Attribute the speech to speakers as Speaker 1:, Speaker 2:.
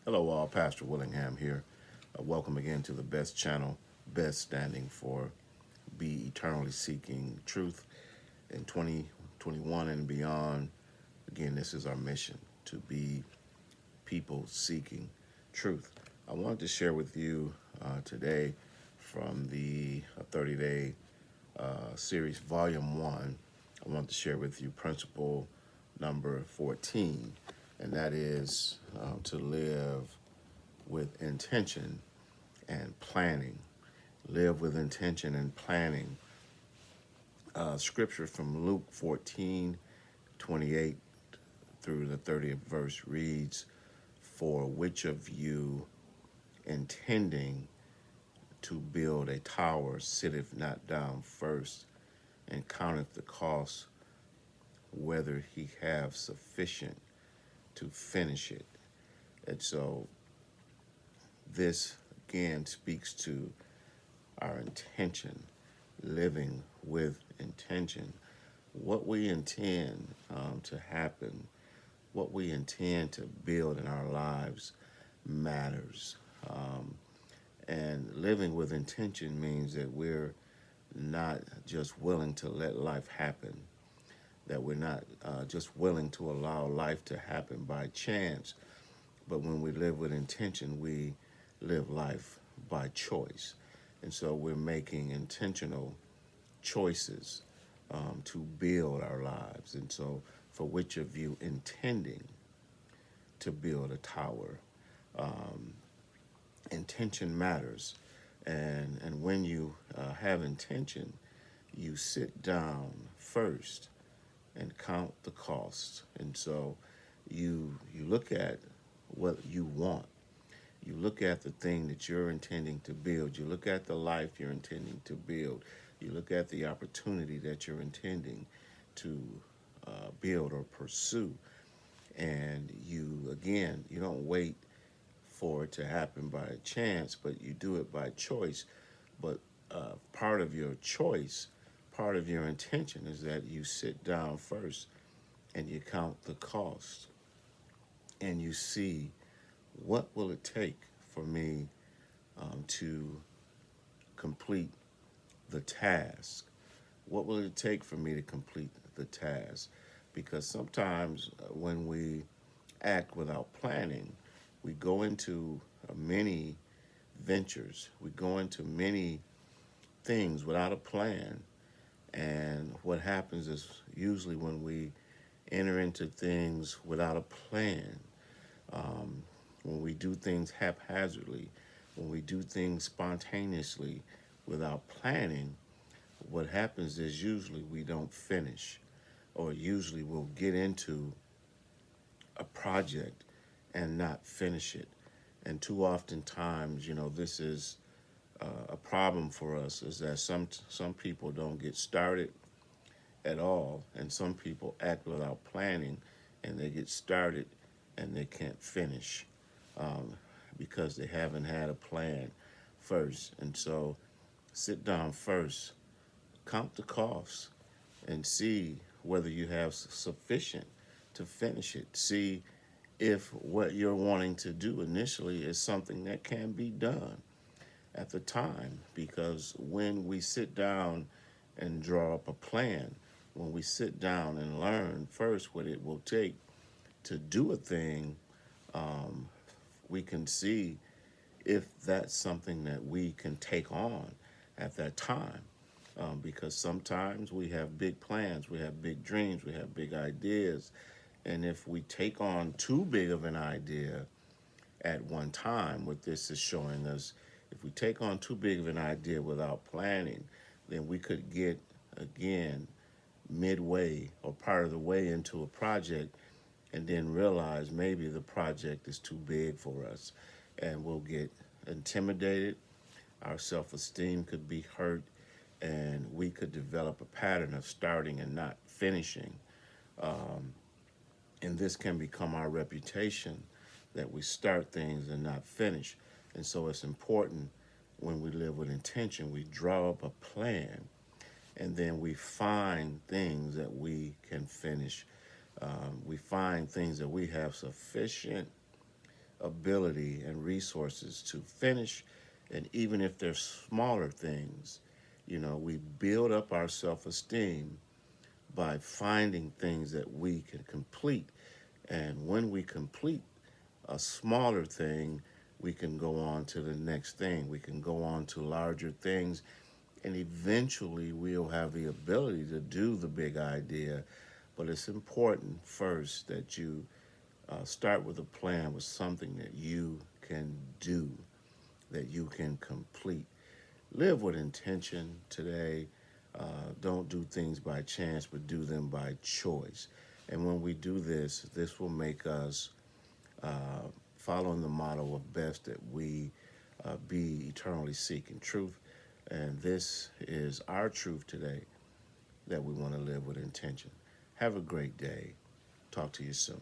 Speaker 1: Hello, all. Pastor Willingham here. Welcome again to the best channel, best standing for be eternally seeking truth in 2021 and beyond. Again, this is our mission to be people seeking truth. I wanted to share with you today from the 30-day series, Volume 1. I want to share with you principle number 14, and that is to live with intention and planning. Live with intention and planning. Scripture from Luke 14:28 through the 30th verse reads, "For which of you intending to build a tower sitteth not down first and counteth the cost, whether he have sufficient to finish it?" And so this again speaks to our intention, living with intention, what we intend to happen, what we intend to build in our lives matters. Um, and living with intention means that we're not just willing to let life happen, that we're not just willing to allow life to happen by chance, but when we live with intention, we live life by choice. And so we're making intentional choices to build our lives. And so, for which of you intending to build a tower, um, intention matters. And when you have intention, you sit down first and count the cost. And so, you look at what you want. You look at the thing that you're intending to build. You look at the life you're intending to build. You look at the opportunity that you're intending to build or pursue. And you don't wait for it to happen by chance, but you do it by choice. But part of your choice, part of your intention is that you sit down first and you count the cost and you see what will it take for me to complete the task? What will it take for me to complete the task? Because sometimes when we act without planning, we go into many ventures, we go into many things without a plan. And what happens is usually when we enter into things without a plan, um, when we do things haphazardly, when we do things spontaneously without planning, what happens is usually we don't finish, or usually we'll get into a project and not finish it. And too often times, this is a problem for us is that some people don't get started at all, and some people act without planning, and they get started and they can't finish um, because they haven't had a plan first. And so, sit down first, count the costs, and see whether you have sufficient to finish it. See if what you're wanting to do initially is something that can be done at the time. Because when we sit down and draw up a plan, when we sit down and learn first what it will take to do a thing, um, we can see if that's something that we can take on at that time. Because sometimes we have big plans, we have big dreams, we have big ideas. And if we take on too big of an idea at one time, what this is showing us, if we take on too big of an idea without planning, then we could get, again, midway or part of the way into a project and then realize maybe the project is too big for us. And we'll get intimidated, our self esteem could be hurt, and we could develop a pattern of starting and not finishing. Um, and this can become our reputation that we start things and not finish. And so it's important when we live with intention, we draw up a plan and then we find things that we can finish. We find things that we have sufficient ability and resources to finish. And even if they're smaller things, we build up our self esteem by finding things that we can complete. And when we complete a smaller thing, we can go on to the next thing. We can go on to larger things. And eventually we'll have the ability to do the big idea. But it's important first that you start with a plan, with something that you can do, that you can complete. Live with intention today. Don't do things by chance, but do them by choice. And when we do this, this will make us following the motto of best that we be eternally seeking truth. And this is our truth today, that we want to live with intention. Have a great day. Talk to you soon.